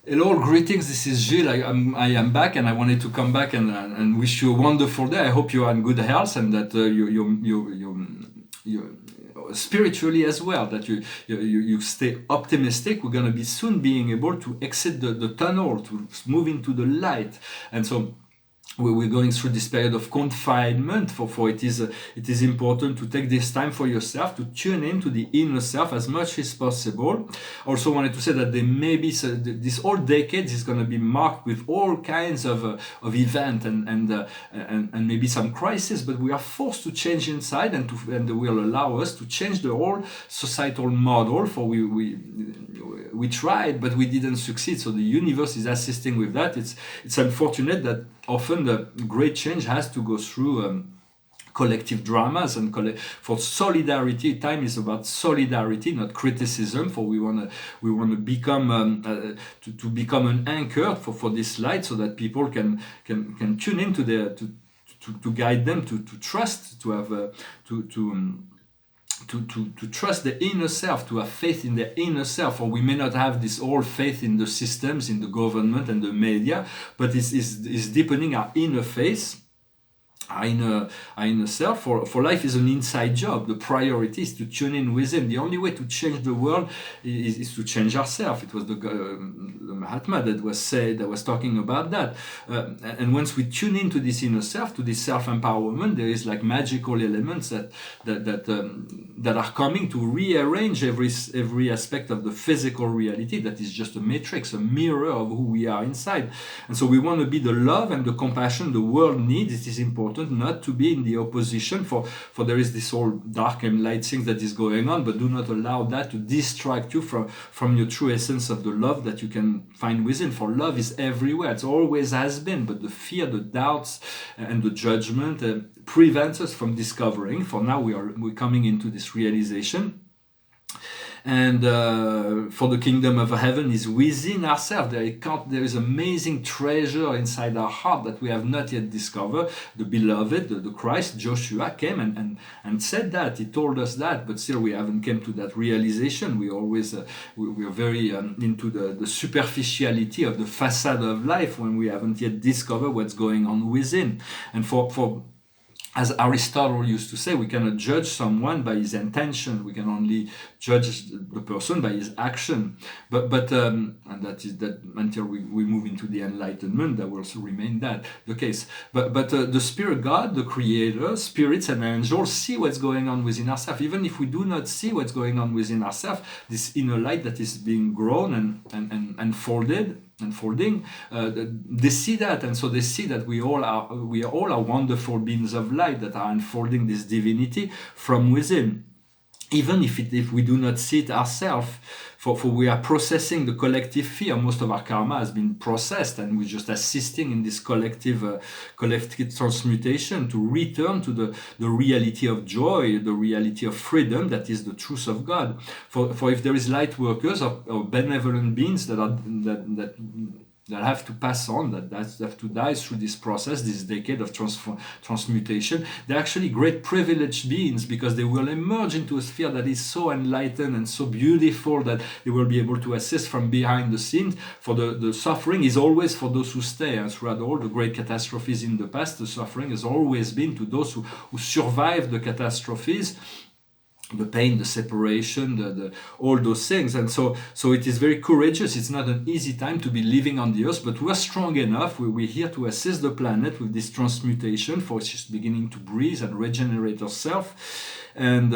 Hello, greetings. This is Gilles. I am back, and I wanted to come back and wish you a wonderful day. I hope you are in good health and that you spiritually as well. That you stay optimistic. We're gonna be soon being able to exit the tunnel, to move into the light, and so we're going through this period of confinement. For it is important to take this time for yourself, to tune into the inner self as much as possible. Also wanted to say that there may be this whole decade is going to be marked with all kinds of event and maybe some crisis, but we are forced to change inside, and will allow us to change the whole societal model. For we tried, but we didn't succeed. So the universe is assisting with that. It's unfortunate that often the great change has to go through collective dramas, and for solidarity. Time is about solidarity, not criticism. For we want to become to become an anchor for this light, so that people can tune into to guide them, to trust, to have to trust the inner self, to have faith in the inner self. Or we may not have this all faith in the systems, in the government and the media, but it's deepening our inner faith, our inner self. For life is an inside job. The priority is to tune in within. The only way to change the world is to change ourselves. It was the Mahatma that was talking about that. And once we tune into this inner self, to this self-empowerment, there is like magical elements that are coming to rearrange every aspect of the physical reality that is just a matrix, a mirror of who we are inside. And so we want to be the love and the compassion the world needs. It is important not to be in the opposition, for there is this whole dark and light thing that is going on, but do not allow that to distract you from your true essence of the love that you can find within. For love is everywhere. It always has been, but the fear, the doubts, and the judgment prevents us from discovering. For now we're coming into this realization. And for the kingdom of heaven is within ourselves. There is amazing treasure inside our heart that we have not yet discovered. The beloved, the Christ, Joshua came and said that. He told us that, but still we haven't come to that realization. We always we are very into the superficiality of the facade of life, when we haven't yet discovered what's going on within. And for as Aristotle used to say, we cannot judge someone by his intention. We can only judge the person by his action. But and that is that until we move into the enlightenment, that will also remain that the case. But the spirit God, the creator, spirits and angels see what's going on within ourselves. Even if we do not see what's going on within ourselves, this inner light that is being grown and unfolding, they see that, and so they see that we all are wonderful beings of light that are unfolding this divinity from within, even if we do not see it ourselves. For we are processing the collective fear. Most of our karma has been processed, and we're just assisting in this collective transmutation to return to the reality of joy, the reality of freedom that is the truth of God. For if there is light workers or benevolent beings that have to pass on, that have to die through this process, this decade of transmutation. They're actually great privileged beings, because they will emerge into a sphere that is so enlightened and so beautiful that they will be able to assist from behind the scenes. For the suffering is always for those who stay. And throughout all the great catastrophes in the past, the suffering has always been to those who survive the catastrophes, the pain, the separation, all those things. And so it is very courageous. It's not an easy time to be living on the earth, but we're strong enough. We're here to assist the planet with this transmutation, for it's just beginning to breathe and regenerate ourselves. And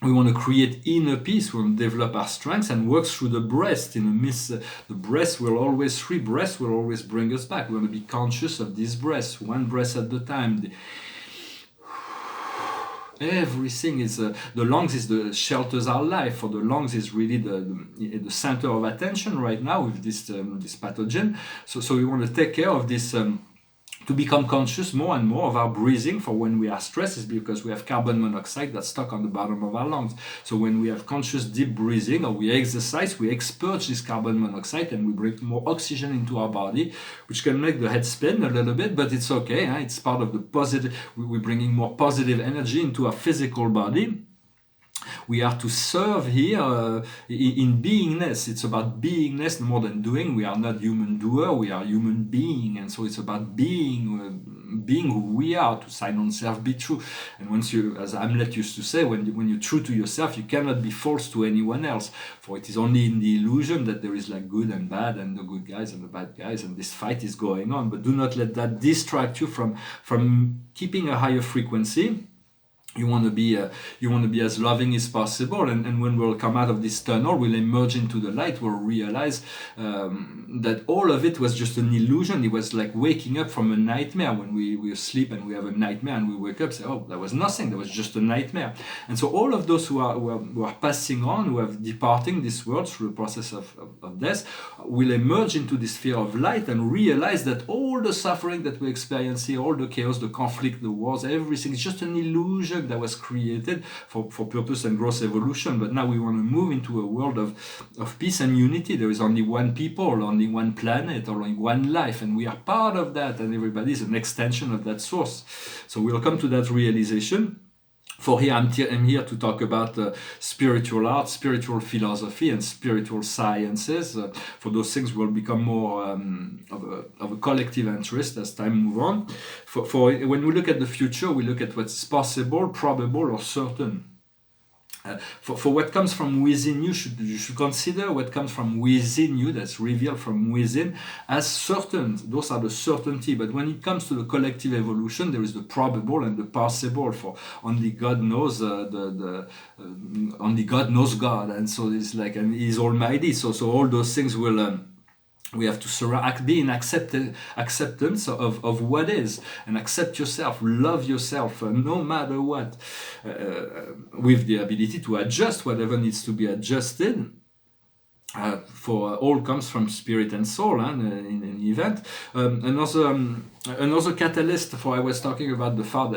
we want to create inner peace. We want to develop our strengths and work through the breath. In the midst, the breath will always, three breaths will always bring us back. We want to be conscious of this breath, one breath at a time. Everything is the lungs is the shelters our life. For the lungs is really the center of attention right now with this pathogen. So we want to take care of this. To become conscious more and more of our breathing. For when we are stressed, is because we have carbon monoxide that's stuck on the bottom of our lungs. So when we have conscious deep breathing, or we exercise, we expurge this carbon monoxide and we bring more oxygen into our body, which can make the head spin a little bit, but it's okay. It's part of the positive. We're bringing more positive energy into our physical body. We are to serve here in beingness. It's about beingness more than doing. We are not human doer, we are human being, and so it's about being who we are, to sign on self, be true. And once you, as Hamlet used to say, when you're true to yourself, you cannot be false to anyone else, for it is only in the illusion that there is like good and bad, and the good guys and the bad guys, and this fight is going on. But do not let that distract you from keeping a higher frequency. You want to be as loving as possible, and when we'll come out of this tunnel, we'll emerge into the light. We'll realize that all of it was just an illusion. It was like waking up from a nightmare. When we sleep and we have a nightmare and we wake up, say, oh, that was nothing, that was just a nightmare. And so all of those who are passing on, who are departing this world through the process of death, will emerge into this sphere of light and realize that all the suffering that we experience here, all the chaos, the conflict, the wars, everything is just an illusion that was created for purpose and gross evolution. But now we want to move into a world of peace and unity. There is only one people, only one planet, only one life, and we are part of that, and everybody is an extension of that source. So we'll come to that realization. For here, I'm here to talk about spiritual art, spiritual philosophy, and spiritual sciences. For those things will become more of a collective interest as time moves on. For when we look at the future, we look at what's possible, probable, or certain. For what comes from within you, you should consider what comes from within you, that's revealed from within, as certain. Those are the certainty. But when it comes to the collective evolution, there is the probable and the possible. For only God knows only God knows God, and so it's like, and He's Almighty. So all those things will. We have to be in acceptance of what is, and accept yourself, love yourself, no matter what, with the ability to adjust whatever needs to be adjusted. For all comes from spirit and soul, in an event. Another catalyst, for I was talking about the fact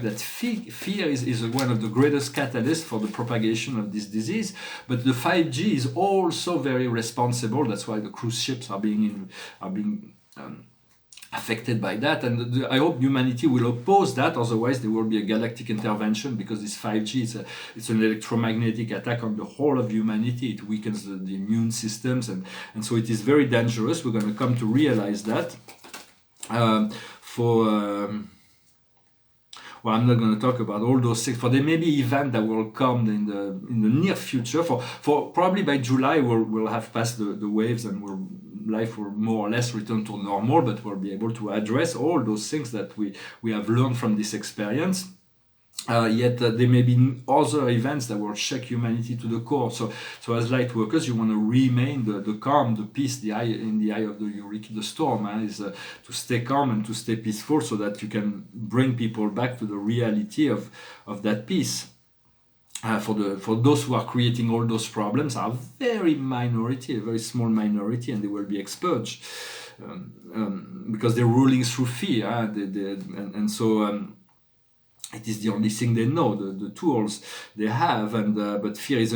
that fear is one of the greatest catalysts for the propagation of this disease. But the 5G is also very responsible. That's why the cruise ships are being affected by that, and I hope humanity will oppose that. Otherwise there will be a galactic intervention, because this 5G it's an electromagnetic attack on the whole of humanity. It weakens the immune systems, and so it is very dangerous. We're going to come to realize that. Well, I'm not going to talk about all those things. For there may be events that will come in the near future. For probably by July we'll have passed the waves, and life will more or less return to normal. But we'll be able to address all those things that we have learned from this experience. Yet there may be other events that will shake humanity to the core. So as light workers, you want to remain the calm, the peace, in the eye of the storm. Is to stay calm and to stay peaceful, so that you can bring people back to the reality of that peace. For those who are creating all those problems are a very small minority, and they will be expurged because they're ruling through fear. And so. It is the only thing they know, the tools they have, and but fear is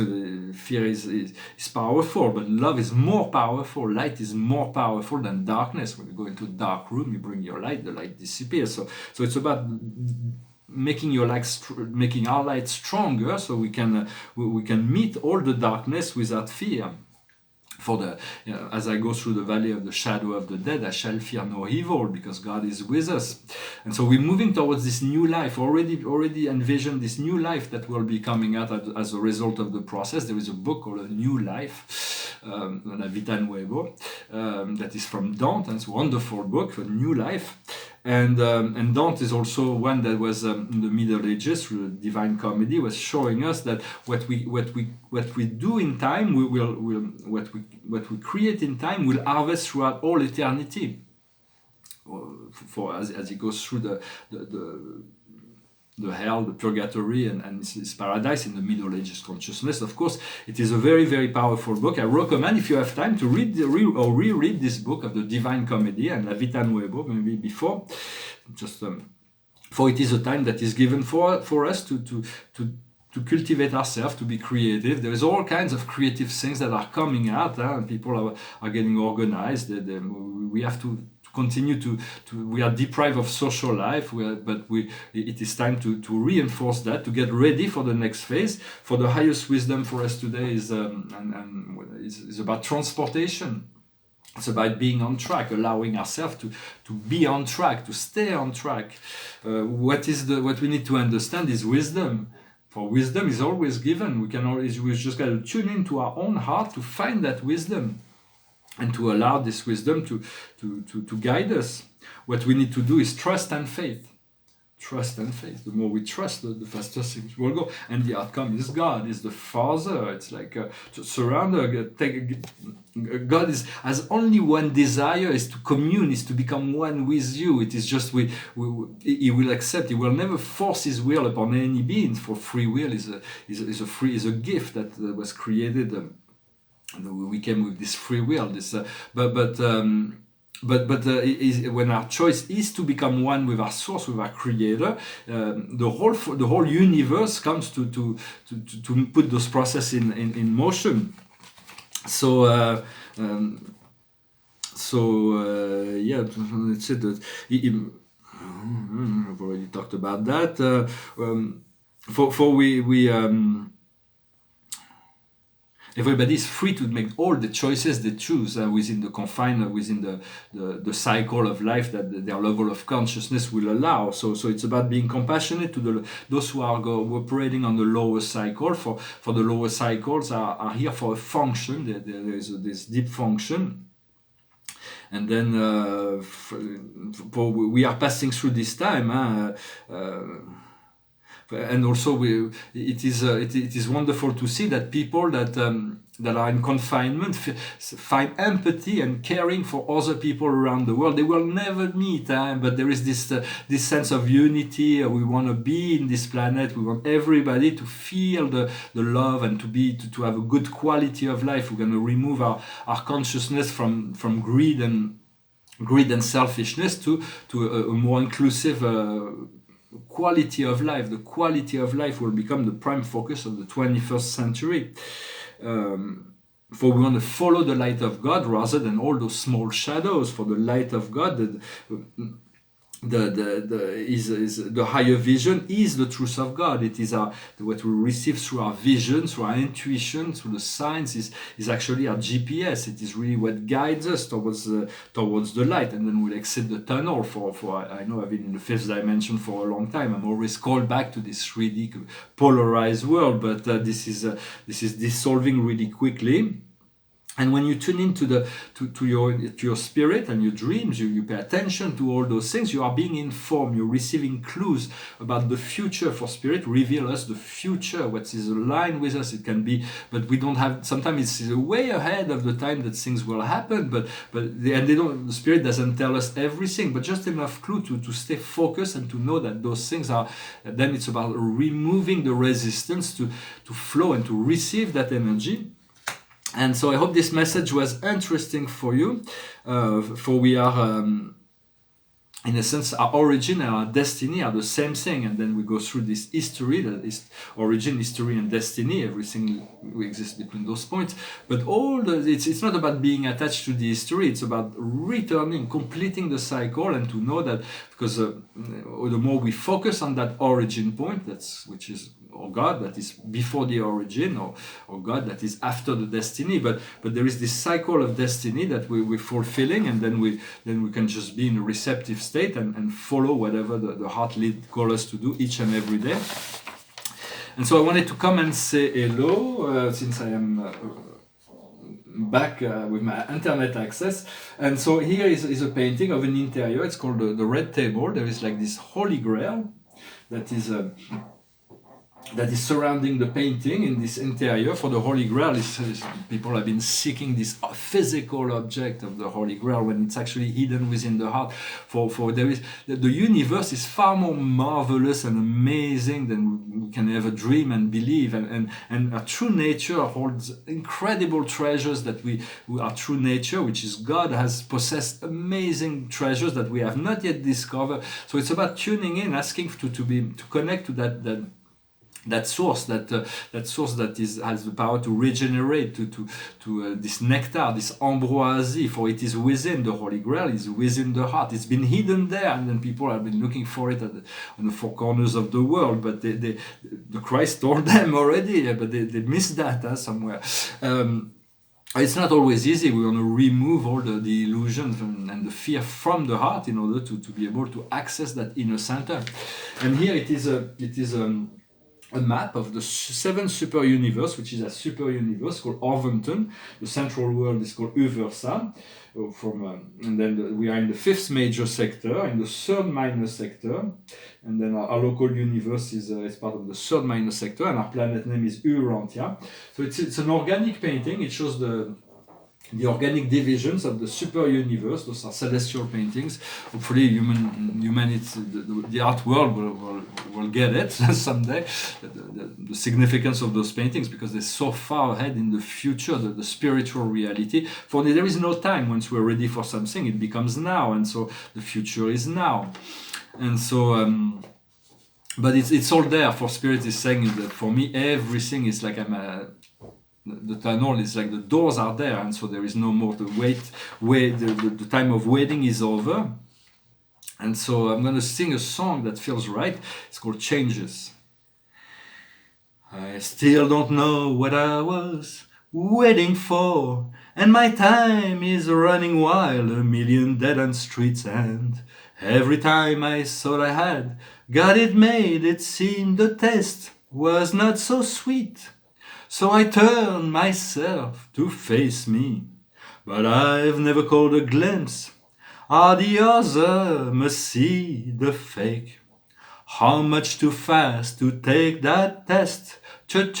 powerful, but love is more powerful. Light is more powerful than darkness. When you go into a dark room, you bring your light, the light disappears. So it's about making our light stronger, so we can meet all the darkness without fear. As I go through the valley of the shadow of the dead, I shall fear no evil, because God is with us. And so we're moving towards this new life. Already envision this new life that will be coming out as a result of the process. There is a book called A New Life, La Vita Nuevo, that is from Dante, and it's a wonderful book, A New Life. And Dante is also one that was in the Middle Ages, through the Divine Comedy, was showing us that what we do in time, what we create in time will harvest throughout all eternity. As he goes through the hell, the purgatory, and his paradise in the Middle Ages consciousness. Of course, it is a very, very powerful book. I recommend, if you have time, to reread this book of the Divine Comedy and La Vita Nuevo, maybe before, for it is a time that is given for us to cultivate ourselves, to be creative. There is all kinds of creative things that are coming out, and people are getting organized. We have to continue to we are deprived of social life, it is time to reinforce that, to get ready for the next phase. For the highest wisdom for us today is about transportation. It's about being on track, allowing ourselves to be on track, to stay on track. What we need to understand is wisdom. For wisdom is always given. We just got to tune into our own heart to find that wisdom, and to allow this wisdom to guide us. What we need to do is trust and faith. Trust and faith. The more we trust, the faster things will go. And the outcome is God, is the Father. It's like God has only one desire, is to commune, is to become one with you. It is just He will accept. He will never force His will upon any being. For free will is a gift that was created. We came with this free will. When our choice is to become one with our source, with our creator, the whole universe comes to put those processes in motion. So let's say that I've already talked about that. Everybody is free to make all the choices they choose within the confine, within the cycle of life that their level of consciousness will allow. So it's about being compassionate to those who are operating on the lower cycle. For the lower cycles are here for a function. There is this deep function. And then we are passing through this time. And also, it is wonderful to see that people that are in confinement find empathy and caring for other people around the world. They will never meet, but there is this sense of unity. We want to be in this planet. We want everybody to feel the love and to have a good quality of life. We're going to remove our consciousness from greed and selfishness to a more inclusive quality of life. The quality of life will become the prime focus of the 21st century. For we want to follow the light of God rather than all those small shadows. For the light of God, the higher vision is the truth of God. It is what we receive through our vision, through our intuition, through the signs is actually our GPS. It is really what guides us towards the light, and then we'll exit the tunnel. I know I've been in the fifth dimension for a long time. I'm always called back to this 3D polarized world, but this is dissolving really quickly. And when you tune into your spirit and your dreams, you pay attention to all those things, you are being informed, you're receiving clues about the future. For spirit reveal us the future, what is aligned with us. It can be, but we don't have, sometimes it's way ahead of the time that things will happen, the spirit doesn't tell us everything, but just enough clue to stay focused and to know that those things are. Then it's about removing the resistance to flow and to receive that energy. And so I hope this message was interesting for you, for we are, in a sense, our origin and our destiny are the same thing. And then we go through this history, that is origin, history, and destiny. Everything we exist between those points. But it's not about being attached to the history. It's about returning, completing the cycle, and to know that, because the more we focus on that origin point, which is or God that is before the origin, or God that is after the destiny, but there is this cycle of destiny that we're fulfilling, and then we can just be in a receptive state and follow whatever the heart lead call us to do each and every day. And so I wanted to come and say hello, since I am back with my internet access. And so here is a painting of an interior. It's called the Red Table. There is like this Holy Grail that is surrounding the painting in this interior. For the Holy Grail, people have been seeking this physical object of the Holy Grail when it's actually hidden within the heart. For the universe is far more marvelous and amazing than we can ever dream and believe, and our true nature holds incredible treasures that our true nature, which is God, has possessed amazing treasures that we have not yet discovered. So it's about tuning in, asking to connect to that source that has the power to regenerate, to this nectar, this ambroisie, for it is within. The Holy Grail is within the heart. It's been hidden there, and then people have been looking for it on the four corners of the world, but the Christ told them already, but they missed that somewhere. It's not always easy. We want to remove all the illusions and the fear from the heart in order to be able to access that inner center. And here it is a map of the seven super universe, which is a super universe called Orventon. The central world is called Uversa. And then we are in the fifth major sector, in the third minor sector, and then our local universe is part of the third minor sector, and our planet name is Urantia. So it's an organic painting. It shows the organic divisions of the super universe. Those are celestial paintings. Hopefully humanity, the art world will get it someday, the significance of those paintings, because they're so far ahead in the future, the spiritual reality. For there is no time. Once we're ready for something, it becomes now, and so the future is now. And so but it's all there. For Spirit is saying that for me everything is like the tunnel is like the doors are there, and so there is no more to wait. The time of waiting is over. And so I'm going to sing a song that feels right. It's called Changes. I still don't know what I was waiting for, and my time is running wild, a million dead-end streets, and every time I thought I had got it made, it seemed the test was not so sweet. So I turned myself to face me, but I've never caught a glimpse of the other must see the fake. How much too fast to take that test? Turn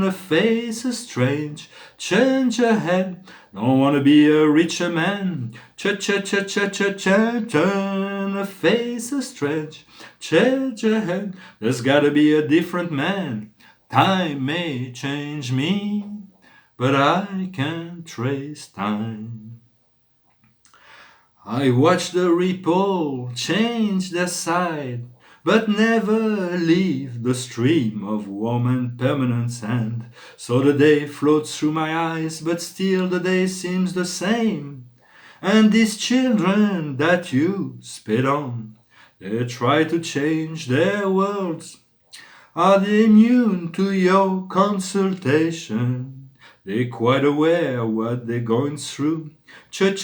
a face is strange, change ahead. Don't wanna be a richer man. Turn a face is strange, change ahead. There's gotta be a different man. Time may change me, but I can't trace time. I watch the ripple change their side, but never leave the stream of warm and permanent sand. So the day floats through my eyes, but still the day seems the same. And these children that you spit on, they try to change their worlds. Are they immune to your consultation? They're quite aware what they're going through. Turn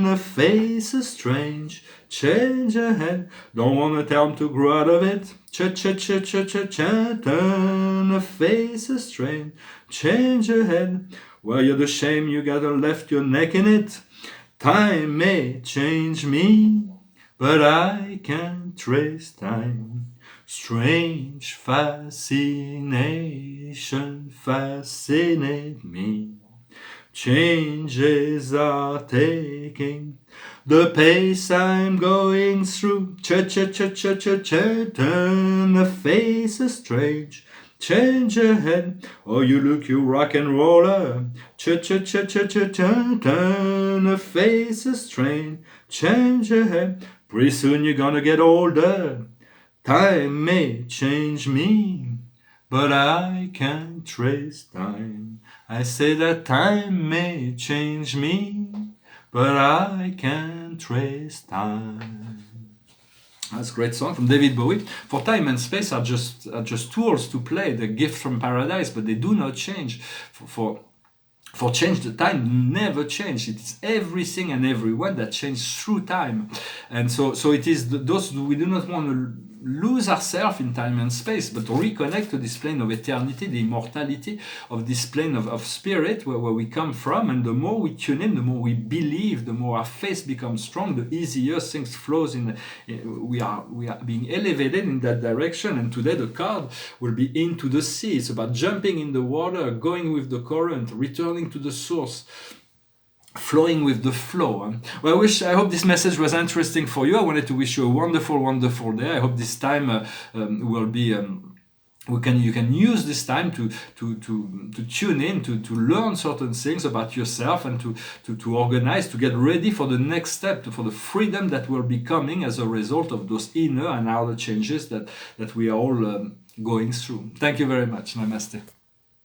a face is strange, change ahead. Don't wanna tell them to grow out of it. Turn a face is strange, change ahead. Well, you're the shame you gotta left your neck in it. Time may change me, but I can't trace time. Strange fascination fascinate me. Changes are taking the pace I'm going through. Turn a face is strange, change ahead. Oh, you look, you rock and roller. Turn a face is strange, change ahead. Pretty soon you're gonna get older. Time may change me, but I can't trace time. I say that time may change me, but I can't trace time. That's a great song from David Bowie. For time and space are just tools to play, the gift from paradise, but they do not change. For change, the time never changes. It is everything and everyone that changes through time. And so it is those we do not want to lose ourselves in time and space, but reconnect to this plane of eternity, the immortality of this plane of spirit where we come from. And the more we tune in, the more we believe, the more our faith becomes strong, the easier things flows we are being elevated in that direction. And today the card will be Into the Sea. It's about jumping in the water, going with the current, returning to the source, flowing with the flow. Well, I hope this message was interesting for you. I wanted to wish you a wonderful, wonderful day. I hope this time will be you can use this time to tune in, to learn certain things about yourself, and to organize, to get ready for the next step, for the freedom that will be coming as a result of those inner and outer changes that we are all going through. Thank you very much. Namaste.